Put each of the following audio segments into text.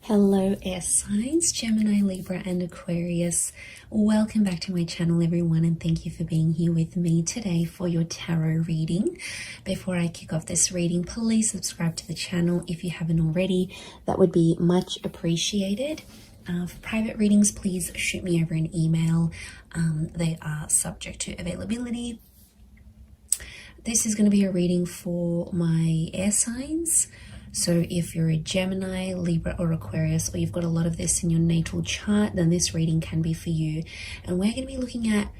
Hello air signs, Gemini, Libra and Aquarius. Welcome back to my channel everyone, and thank you for being here with me today for your tarot reading. Before I kick off this reading, please subscribe to the channel if you haven't already. That would be much appreciated. For private readings, please shoot me over an email. They are subject to availability. This is going to be a reading for my air signs. So if you're a Gemini, Libra or Aquarius, or you've got a lot of this in your natal chart, then this reading can be for you. And we're going to be looking at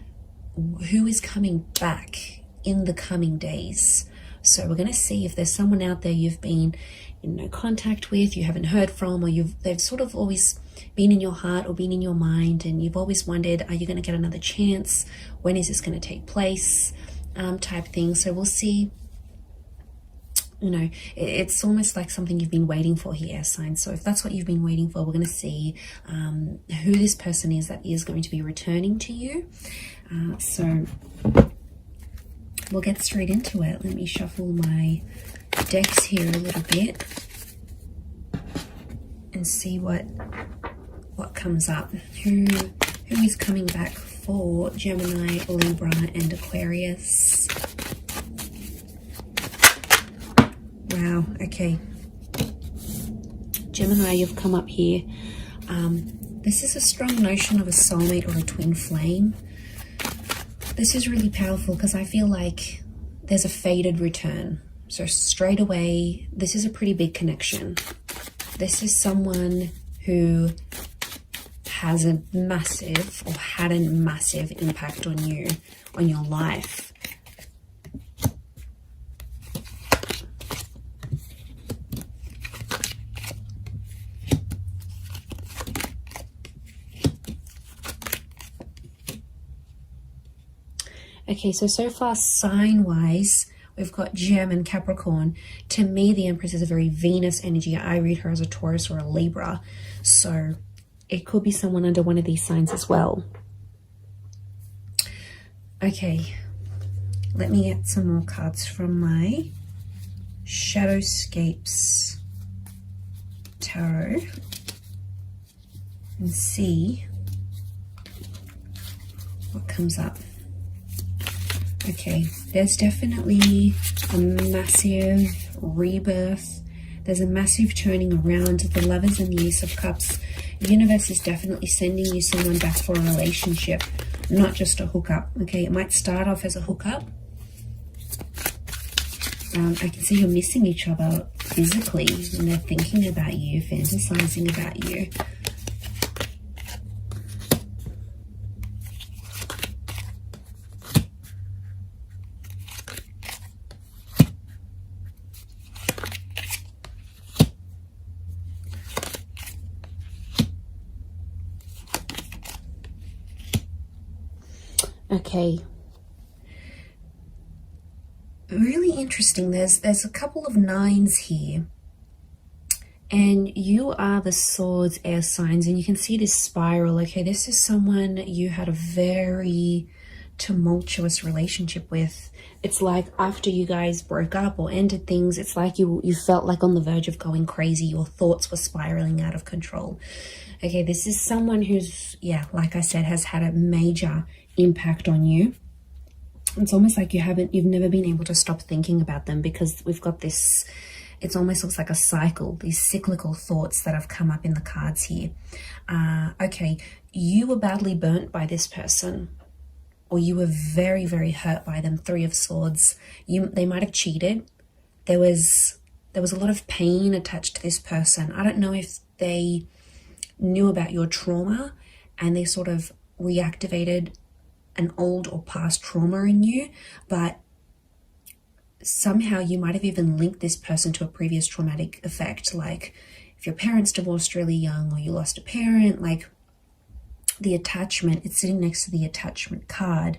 who is coming back in the coming days. So we're going to see if there's someone out there you've been in no contact with, you haven't heard from, or they've sort of always been in your heart or been in your mind, and you've always wondered, are you going to get another chance? When is this going to take place? Type thing. So we'll see. You know, it's almost like something you've been waiting for here, air signs. So if that's what you've been waiting for, we're going to see who this person is that is going to be returning to you. So we'll get straight into it. Let me shuffle my decks here a little bit and see what comes up. Who is coming back for Gemini, Libra and Aquarius? Wow, okay. Gemini, you've come up here. This is a strong notion of a soulmate or a twin flame. This is really powerful because I feel like there's a fated return. So straight away, this is a pretty big connection. This is someone who has a massive or had a massive impact on you, on your life. Okay, so far sign-wise, we've got Gem and Capricorn. To me, the Empress is a very Venus energy. I read her as a Taurus or a Libra. So it could be someone under one of these signs as well. Okay, let me get some more cards from my Shadowscapes Tarot and see what comes up. Okay, there's definitely a massive rebirth. There's a massive turning around. The Lovers and the Ace of Cups. The universe is definitely sending you someone back for a relationship, not just a hookup. Okay, it might start off as a hookup. I can see you're missing each other physically, and they're thinking about you, fantasizing about you. Okay, really interesting. There's a couple of nines here, and you are the Swords air signs, and you can see this spiral. Okay, this is someone you had a very tumultuous relationship with. It's like after you guys broke up or ended things, it's like you felt like on the verge of going crazy. Your thoughts were spiraling out of control. Okay, this is someone who's, yeah, like I said, has had a major impact on you. It's almost like you've never been able to stop thinking about them, because we've got this, it almost looks like a cycle, these cyclical thoughts that have come up in the cards here. Okay, you were badly burnt by this person, or you were very, very hurt by them. Three of Swords. They might have cheated. There was a lot of pain attached to this person. I don't know if they knew about your trauma and they sort of reactivated an old or past trauma in you, but somehow you might have even linked this person to a previous traumatic effect, like if your parents divorced really young, or you lost a parent. Like the attachment, it's sitting next to the attachment card,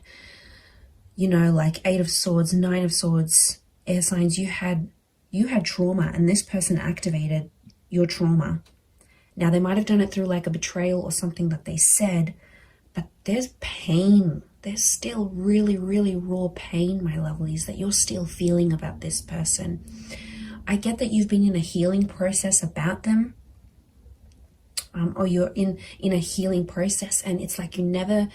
you know, like Eight of Swords, Nine of Swords, air signs. You had trauma, and this person activated your trauma. Now they might have done it through like a betrayal or something that they said, but there's pain. There's still really, really raw pain, my lovelies, that you're still feeling about this person. I get that you've been in a healing process about them, or you're in a healing process, and it's like you never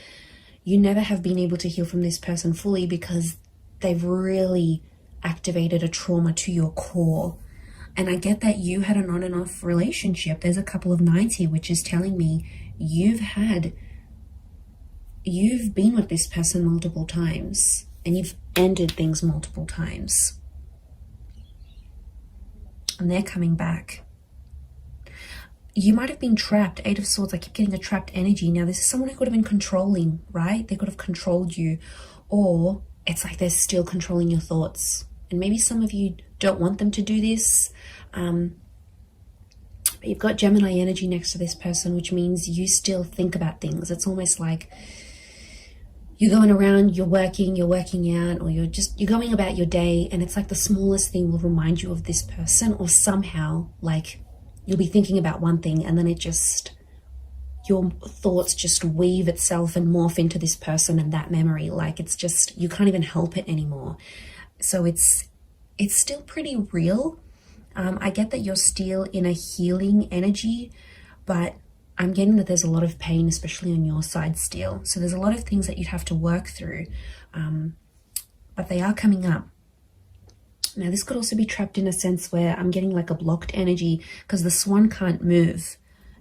have been able to heal from this person fully because they've really activated a trauma to your core. And I get that you had an on and off relationship. There's a couple of nines here, which is telling me you've been with this person multiple times, and you've ended things multiple times. And they're coming back. You might have been trapped. Eight of Swords, I keep getting a trapped energy. Now, this is someone who could have been controlling, right? They could have controlled you. Or it's like they're still controlling your thoughts. And maybe some of you don't want them to do this. But you've got Gemini energy next to this person, which means you still think about things. It's almost like you're going around, you're working out, or you're going about your day, and it's like the smallest thing will remind you of this person, or somehow like you'll be thinking about one thing and then your thoughts just weave itself and morph into this person and that memory. Like it's just, you can't even help it anymore. So it's still pretty real. I get that you're still in a healing energy, but I'm getting that there's a lot of pain, especially on your side still. So there's a lot of things that you'd have to work through, but they are coming up. Now, this could also be trapped in a sense where I'm getting like a blocked energy because the swan can't move.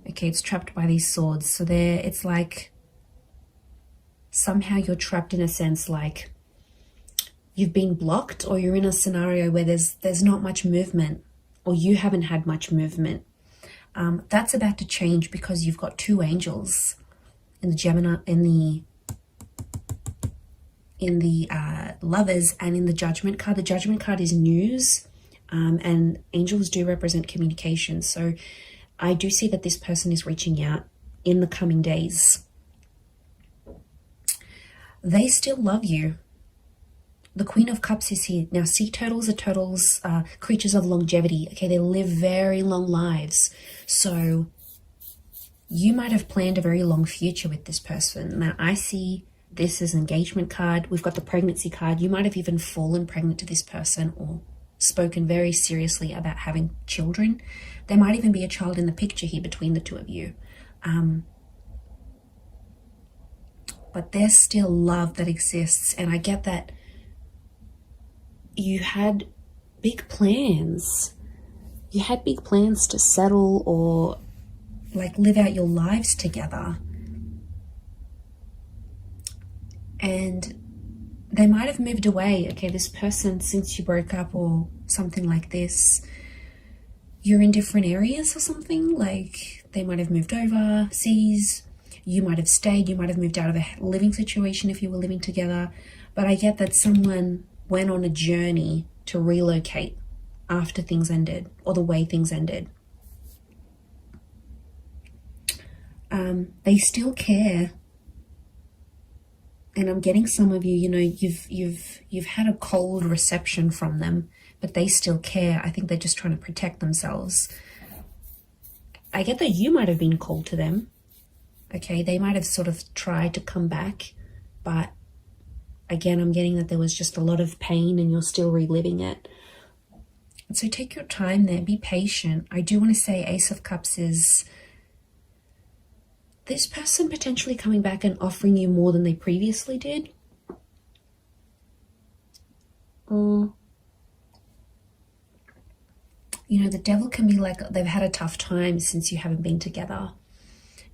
Okay, it's trapped by these swords. So it's like somehow you're trapped in a sense like you've been blocked, or you're in a scenario where there's not much movement, or you haven't had much movement. That's about to change because you've got two angels in the Gemini, in the Lovers, and in the Judgment card. The Judgment card is news, and angels do represent communication. So I do see that this person is reaching out in the coming days. They still love you. The Queen of Cups is here. Now, sea turtles are creatures of longevity. Okay, they live very long lives. So you might have planned a very long future with this person. Now, I see this as an engagement card. We've got the pregnancy card. You might have even fallen pregnant to this person or spoken very seriously about having children. There might even be a child in the picture here between the two of you. But there's still love that exists. And I get that you had big plans. You had big plans to settle or like live out your lives together. And they might have moved away. Okay, this person, since you broke up or something like this, you're in different areas or something. Like they might have moved overseas. You might have stayed. You might have moved out of a living situation if you were living together. But I get that someone went on a journey to relocate after things ended, or the way things ended. They still care. And I'm getting some of you, you know, you've had a cold reception from them, but they still care. I think they're just trying to protect themselves. I get that you might have been cold to them. Okay, they might have sort of tried to come back, but again, I'm getting that there was just a lot of pain and you're still reliving it. So take your time there, be patient. I do want to say Ace of Cups is this person potentially coming back and offering you more than they previously did. You know, the Devil can be like they've had a tough time since you haven't been together.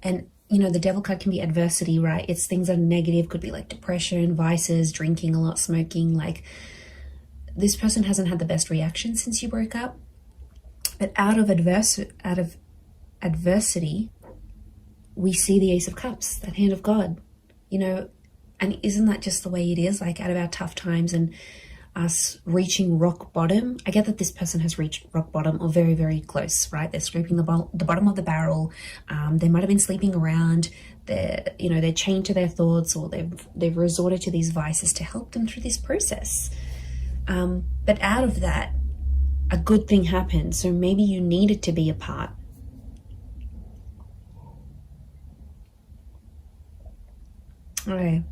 And, you know, the Devil card can be adversity, right? It's things that are negative, could be like depression, vices, drinking a lot, smoking. Like this person hasn't had the best reaction since you broke up. But out of adversity, we see the Ace of Cups, that hand of God, you know, and isn't that just the way it is? Like out of our tough times and us reaching rock bottom. I get that this person has reached rock bottom or very, very close, right? They're scraping the bottom of the barrel. They might have been sleeping around. They're chained to their thoughts, or they've resorted to these vices to help them through this process. But out of that, a good thing happened. So maybe you needed to be apart. Okay,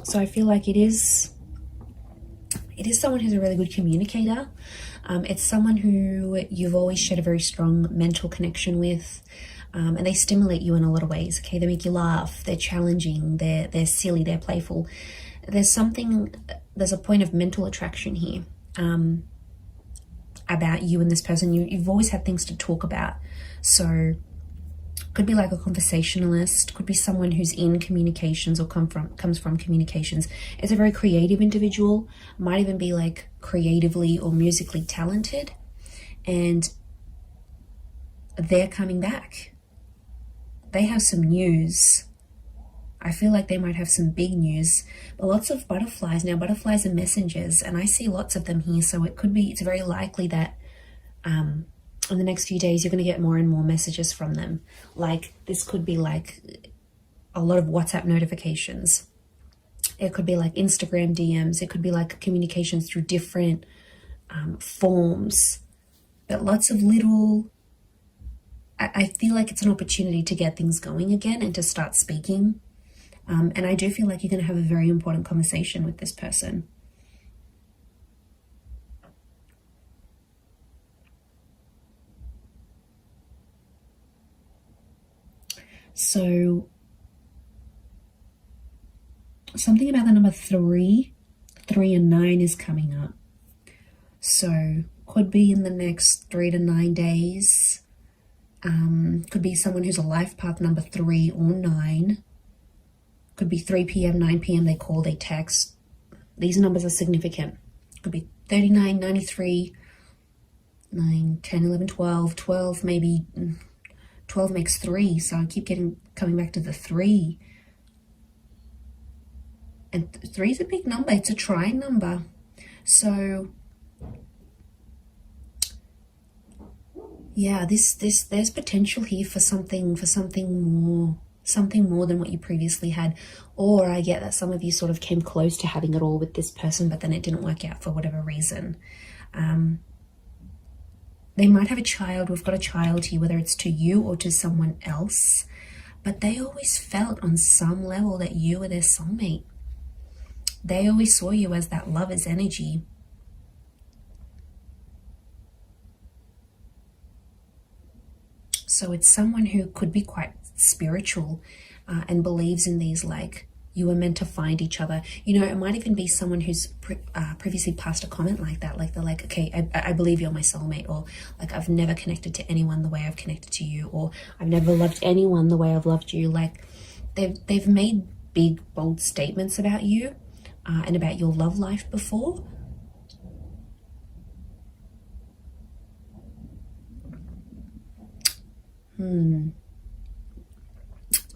so I feel like it is it is someone who's a really good communicator. It's someone who you've always shared a very strong mental connection with, and they stimulate you in a lot of ways. Okay, they make you laugh, they're challenging, they're silly, they're playful. There's a point of mental attraction here about you and this person. You've always had things to talk about. So could be like a conversationalist, could be someone who's in communications or comes from communications. It's a very creative individual, might even be like creatively or musically talented, and they're coming back. They have some news. I feel like they might have some big news, but lots of butterflies. Now, butterflies are messengers, and I see lots of them here, so it's very likely that in the next few days, you're going to get more and more messages from them. Like, this could be like a lot of WhatsApp notifications. It could be like Instagram DMs. It could be like communications through different forms. But lots of little... I feel like it's an opportunity to get things going again and to start speaking. And I do feel like you're going to have a very important conversation with this person. So something about the number 3 and 9 is coming up. So could be in the next 3 to 9 days. Could be someone who's a life path number 3 or 9. Could be 3 p.m., 9 p.m. They call, they text. These numbers are significant. Could be 39, 93, 9, 10, 11, 12, 12 maybe... 12 makes 3, so I keep coming back to the 3. And 3 is a big number. It's a trying number. So yeah, there's potential here for something more than what you previously had. Or I get that some of you sort of came close to having it all with this person, but then it didn't work out for whatever reason. They might have a child. We've got a child here, whether it's to you or to someone else. But they always felt on some level that you were their soulmate. They always saw you as that lover's energy. So it's someone who could be quite spiritual and believes in these, like, you were meant to find each other. You know, it might even be someone who's previously passed a comment like that. Like, they're like, okay, I believe you're my soulmate. Or like, I've never connected to anyone the way I've connected to you. Or I've never loved anyone the way I've loved you. Like, they've made big, bold statements about you and about your love life before.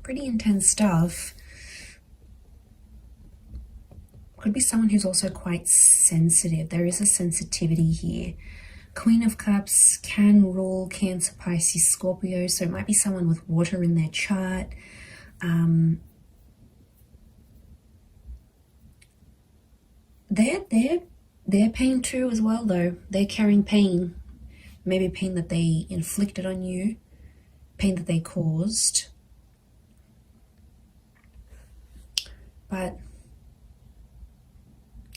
Pretty intense stuff. Could be someone who's also quite sensitive. There is a sensitivity here. Queen of Cups can rule Cancer, Pisces, Scorpio. So it might be someone with water in their chart. They're pain too as well, though. They're carrying pain. Maybe pain that they inflicted on you. Pain that they caused. But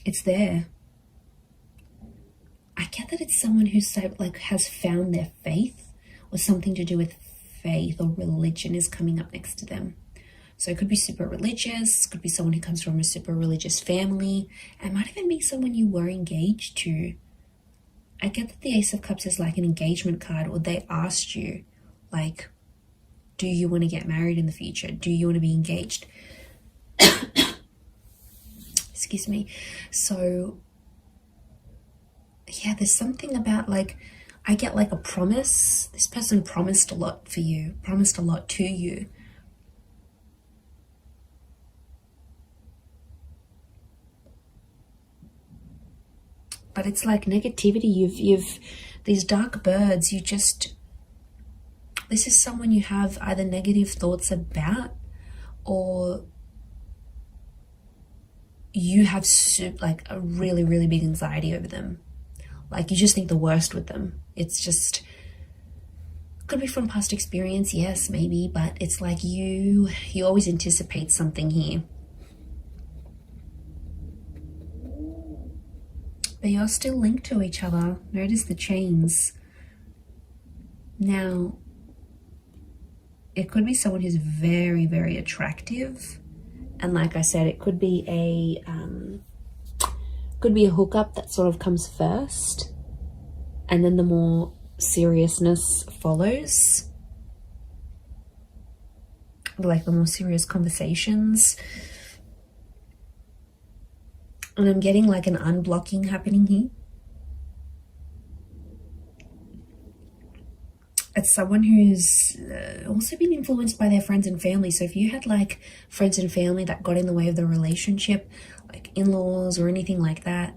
it's there. I get that it's someone who's so, like, has found their faith, or something to do with faith or religion is coming up next to them. So it could be super religious, could be someone who comes from a super religious family. It might even be someone you were engaged to. I get that the Ace of Cups is like an engagement card, or they asked you, like, do you want to get married in the future? Do you want to be engaged? Excuse me. So yeah, there's something about, like, I get like a promise. This person promised a lot for you, promised a lot to you. But it's like negativity. You've these dark birds, this is someone you have either negative thoughts about, or you have like a really, really big anxiety over them. Like, you just think the worst with them. It's just, could be from past experience, yes, maybe, but it's like you always anticipate something here. but you're still linked to each other. Notice the chains. Now, it could be someone who's very, very attractive. And like I said, it could be a hookup that sort of comes first, and then the more seriousness follows, like the more serious conversations. And I'm getting like an unblocking happening here. It's someone who's also been influenced by their friends and family. So if you had like friends and family that got in the way of the relationship, like in-laws or anything like that,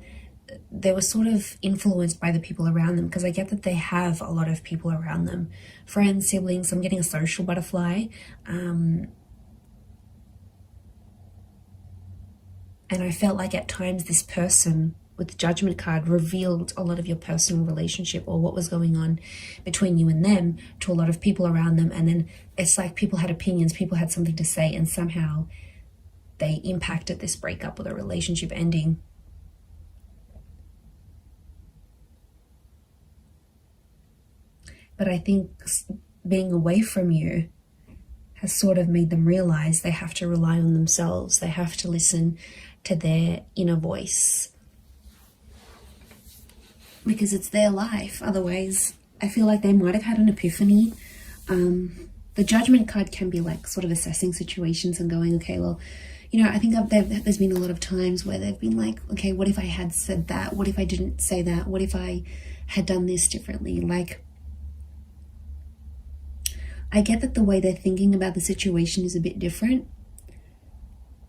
they were sort of influenced by the people around them, because I get that they have a lot of people around them. Friends, siblings, I'm getting a social butterfly. And I felt like at times this person with the Judgment card revealed a lot of your personal relationship or what was going on between you and them to a lot of people around them. And then it's like people had opinions, people had something to say, and somehow they impacted this breakup or the relationship ending. But I think being away from you has sort of made them realize they have to rely on themselves. They have to listen to their inner voice, because it's their life. Otherwise, I feel like they might have had an epiphany. The Judgment card can be like sort of assessing situations and going, okay, well, you know, I think there's been a lot of times where they've been like, okay, what if I had said that? What if I didn't say that? What if I had done this differently? Like, I get that the way they're thinking about the situation is a bit different,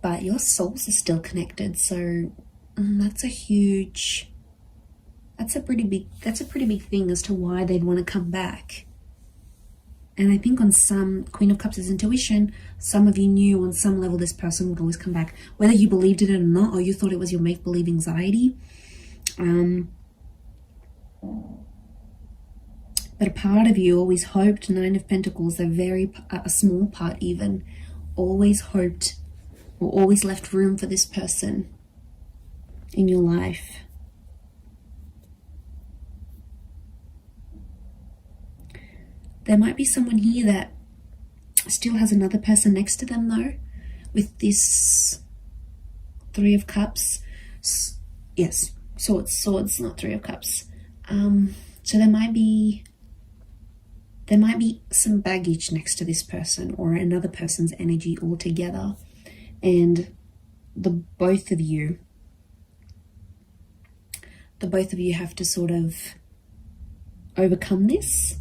but your souls are still connected. So that's a pretty big thing as to why they'd want to come back. And I think on some, Queen of Cups is intuition. Some of you knew on some level this person would always come back, whether you believed it or not, or you thought it was your make-believe anxiety. But a part of you always hoped, Nine of Pentacles, a small part even, always hoped or always left room for this person in your life. There might be someone here that still has another person next to them though, with this Three of Cups. Yes, swords, not Three of Cups. So there might be some baggage next to this person or another person's energy altogether. And the both of you have to sort of overcome this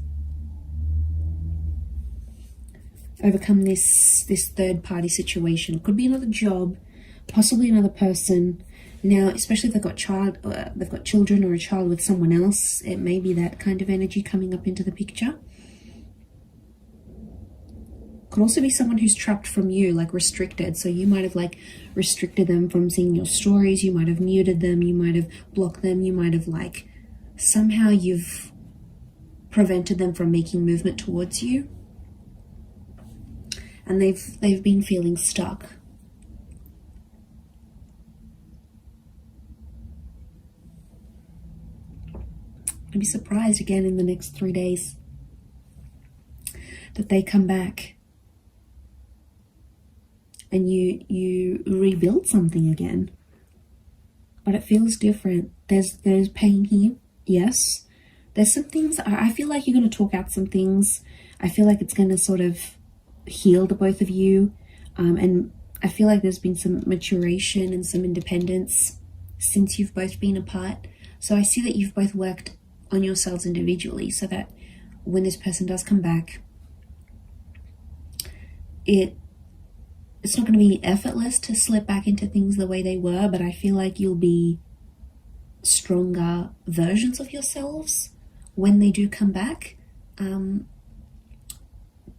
third party situation. Could be another job, possibly another person. Now, especially if they've got children or a child with someone else, it may be that kind of energy coming up into the picture. Could also be someone who's trapped from you, like restricted. So you might have like restricted them from seeing your stories. You might have muted them. You might have blocked them. You might have like somehow you've prevented them from making movement towards you. And they've been feeling stuck. I'd be surprised again in the next 3 days that they come back and you rebuild something again. But it feels different. There's pain here, yes. There's some things, I feel like you're going to talk out some things. I feel like it's going to sort of heal the both of you. And I feel like there's been some maturation and some independence since you've both been apart. So I see that you've both worked on yourselves individually so that when this person does come back, it's not going to be effortless to slip back into things the way they were, but I feel like you'll be stronger versions of yourselves when they do come back,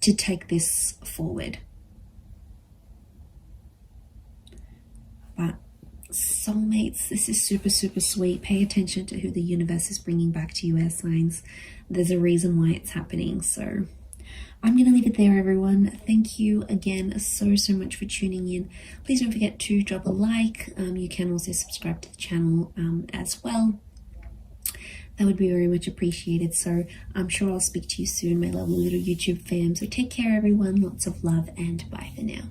to take this forward. But soulmates, this is super, super sweet. Pay attention to who the universe is bringing back to you, air signs. There's a reason why it's happening. So I'm going to leave it there, everyone. Thank you again so much for tuning in. Please don't forget to drop a like. You can also subscribe to the channel as well. that would be very much appreciated. So I'm sure I'll speak to you soon, my lovely little YouTube fam. So take care, everyone. Lots of love, and bye for now.